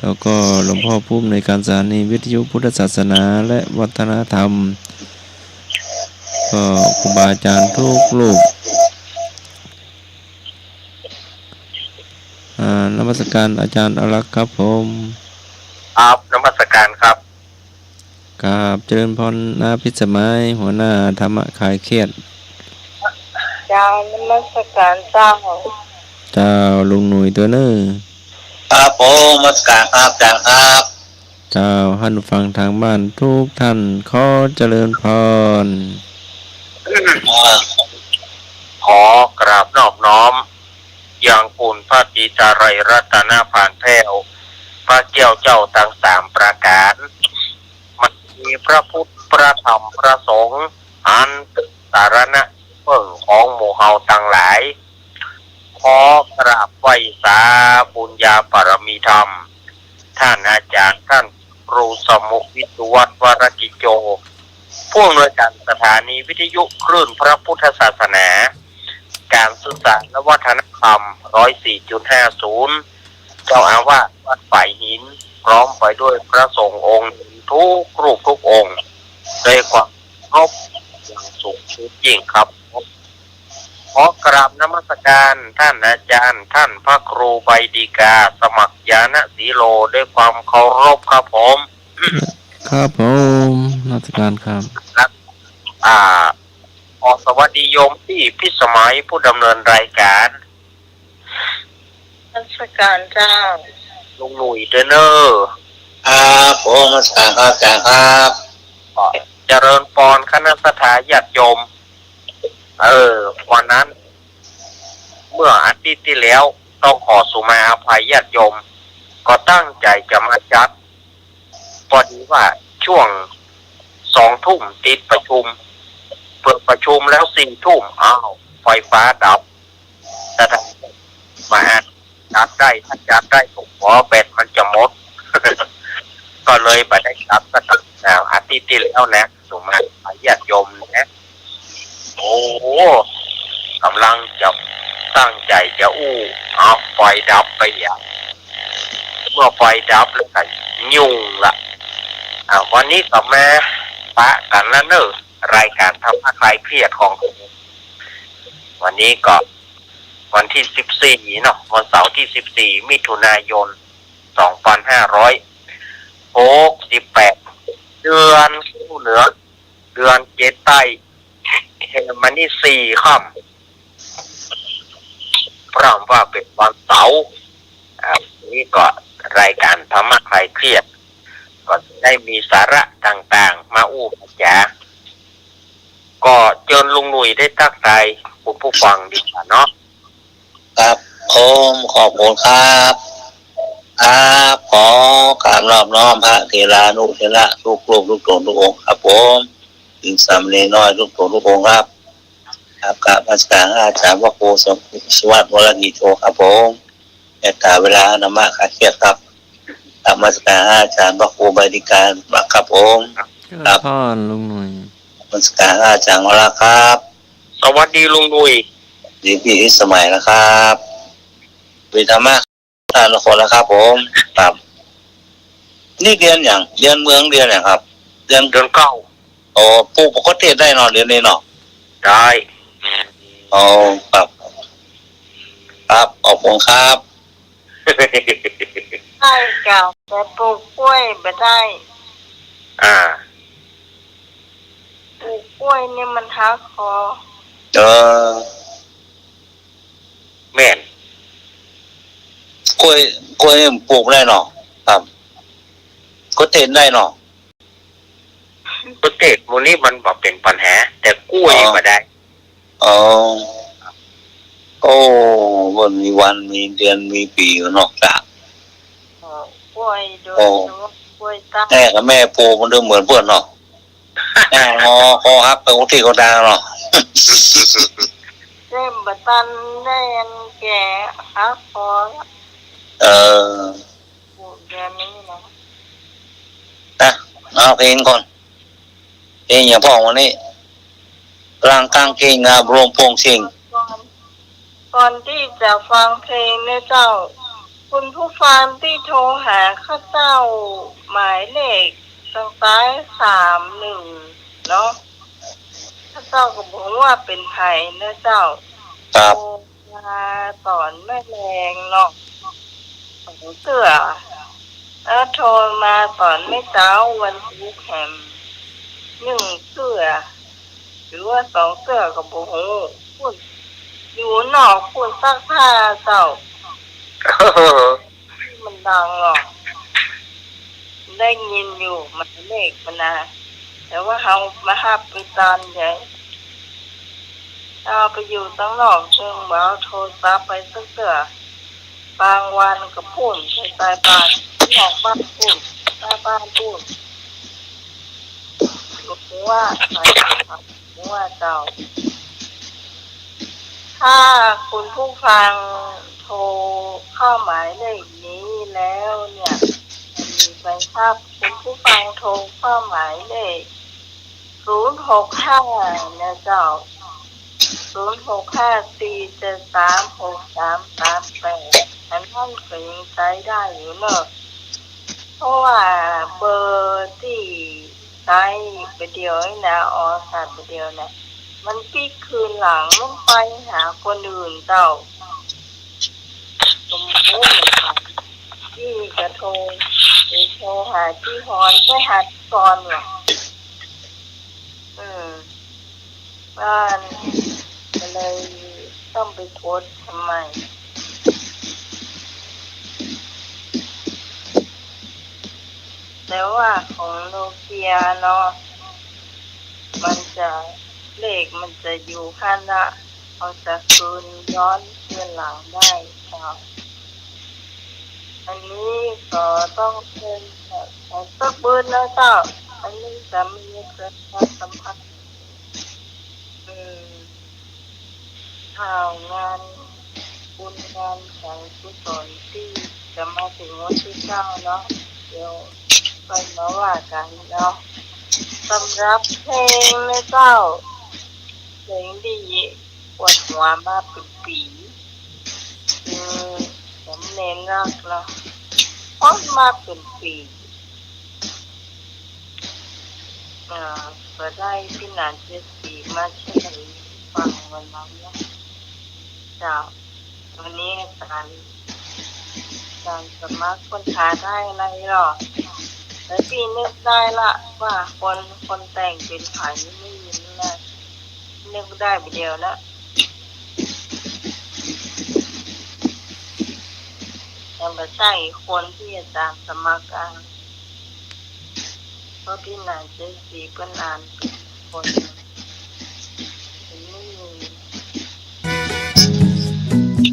แล้วก็หลวงพ่อผู้อำนวยการสถานีวิทยุพุทธศาสนาและวัฒนธรรมก็ครูบาอาจารย์ทุกรูปนมัสการอาจารย์อรักษ์ครับผมครับนมัสการครับกราบเจริญพรนาพิสมัยหัวหน้าธรรมะคลายเครียดเจ้านมัสการเจ้าเจ้าลุงหนุ่ยตัวเน้อครับผมนมัสการครับอาจารย์ครับเจ้าท่านฟังทางบ้านทุกท่านขอเจริญพรขอกราบนอบน้อมอย่างคุณพระติจารัยรัตนผ่านแพ้วพระเจ้าเจ้าทั้งสามประการมันมีพระพุทธพระธรรมพระสงฆ์อันสารณะเพิ่งของหมู่เฮาทั้งหลายขอกราบไหว้สาบุญญาปรมีธรรมท่านอาจารย์ท่านครูสมุวิทวัฒน์วรกิจโจผู้อำนวยการสถานีวิทยุคลื่นพระพุทธศาสนาการศึกษาและวัฒนธรรม 104.50 เจ้าอาวาสวัดฝ่ายหินพร้อมไปด้วยพระสงฆ์องค์ทุกรูปทุกองค์ด้วยความเคารพอย่างสูงสุดยิ่งครับขอกราบนมัสการท่านอาจารย์ท่านพระครูใบดีกาสมัครยานสีโลด้วยความเคารพครับผมครับผมนมัสการครับขอสวัสดีโยมที่พิสมัยผู้ดำเนินรายการนมัสการเจ้าลุงหนุ่ยเดนเนอร์ครับผมนมัสการครับอาจารย์ครับเจริญปอนคณะสถาญาติโยมวันนั้นเมื่ออาทิตย์ที่แล้วต้องขอสุมาอภัยญาติโยมก็ตั้งใจจะมาจัดพอดีว่าช่วง2 ทุ่มติดประชุมเปิดประชุมแล้ว4 ทุ่มไฟฟ้าดับแต่ถ้ามาจัดได้ถ้าจัดได้ผมขอแบตมันจะหมด ก็เลยไปได้จัดสักอาทิตย์ที่แล้วนะสุมาอภัยญาติโยมนะโอ้กำลังจะตั้งใจจะไฟดับไปอย่างเมื่อไฟดับแล้วก็ยุ่งละวันนี้ก็มาปะกันแล้วเนอะรายการทำให้คลายเครียดของวันนี้ก็วันที่14เนาะวันเสาร์ที่14มิถุนายน2568เดือนเหนือเดือนเจ็ดใต้มันนี่4 ค่ำพร้อมว่าเป็นวันเสาร์นี่ก็รายการธรรมะคลายเครียดก็ได้มีสาระต่างๆมาจาก็เชิญลุงหนุ่ยได้ทักทายผู้ฟังดีกว่าเนาะครับผมขอบคุณครับขอกราบนอบน้อมพระเถรานุเถระทุกรูปทุกตนทุกองค์ครับผมถึงสามเณรน้อยทุกตนทุกองค์ครับกราบนมัสการอาจารย์พระครูสมวัฒน์วรกิจโจครับผมในเวลานำมาคาเครียดครับกราบนมัสการอาจารย์พระครูใบดีกาครับผมครับพ่อลุงหนุ่ยนมัสการอาจารย์วรครับสวัสดีลุงหนุ่ยดีพี่สมัยนะครับวิธรรมะท่านละคนแล้วครับผมครับนี่เรียนอย่างเรียนเมืองเรียนอย่างครับเรียนเก้าผู้ปกติได้นอนเรียนนี่เนาะได้ครับครับขอบคุณครับใช่เก่าแต่ปลูกกล้วยไม่ได้ปลูกกล้วยนี่มันหักคอแม่นกล้วยปลูกได้เนาะครับก็เต้นได้เนาะก็เต้นวันนี้มันบอกเป็นปัญหาแต่กล้วยมาได้วันมีวันมีเดือนมีปีนอกจากกล้วยโดยกล้วยตั้งแม่กับแม่ปูมันดูเหมือนเพื่อนเนาะคอฮักไปอุทิศก็ดังเนาะเริ่มบัตันได้ยังแก่ฮักคอเดือนนี้นะเอาเพลงก่อนเพลงอย่างพ่อวันนี้กลางเพลงงานรวมพงเสียงก่อนที่จะฟังเพลงเนี่ยเจ้า คุณผู้ฟังที่โทรหาข้าเจ้าหมายเลขตั้งแต่31เนาะข้าเจ้าก็บอกว่าเป็นไผนะเจ้า ครับ โทรมาตอนแม่แรงเนาะของเสือแล้วโทรมาตอนไม่เช้าวันพุธแฮม1เสือหรือว่า2เสือก็บ่ฮู้พูดอยู่นอกพูดซักผ้าเจ้ามันดังหรอกได้ยินอยู่มันเลขมันนะแต่ว่าเฮามาหับไปตอนใหญ่เอาไปอยู่ตั้งนอกเชิงบ่เอาโทรศัพท์ไปซักเสือบางวันก็พูดไปใต้บ้านนอกบ้านพูดใต้บ้านพูดบอกว่าใครครับว่าเจ้าถ้าคุณผู้ฟังโทรเข้าหมายเลขนี้แล้วเนี่ยมีไปครับคุณผู้ฟังโทรเข้าหมายเลข065นะเจ้า0654736338อันนั้นก็ยังใช้ได้อยู่เนอะเพราะว่าเบอร์ที่ใช้ไปเดียวนะสัตว์ไปเดียวนะมันปีคืนหลังมันไปหาคนอื่นเจ้าสมมติที่กระโทรไปโทรหาที่ฮอนไปหาก่อนหรอบ้านก็เลยต้องไปโพสทำไมแต่ว่าของโนเกียเนาะมันจะเลขมันจะอยู่ข้างหน้าเขาจะคืนย้อนคืนหลังได้ครับอันนี้ก็ต้องเป็นของสักเบิร์นนะเจ้าอันนี้จะมีประชาสัมพันธ์ข่าวงานบุญงานของกุศลที่จะมาถึงวันที่9เนาะเดี๋ยวไปมาว่ากันเนาะสำหรับเพลงนะเจ้าเพลงดีปวดหัวมาเป็นปีผมเน้นรักเนาะออกมาเป็นปีก็ได้พี่นานเจสีมาเฉลยฟังวันนั้นเนาะจากวันนี้การสมัครคนหาได้อะไรหรอแล้วพี่นึกได้ละว่าคนแต่งเป็นไผ่ไม่ยินนะนึกได้ไปเดียวนะยังไม่ใช่คนที่อาจารย์สมัครเพราะพี่นานเจสีก็นานเป็นคน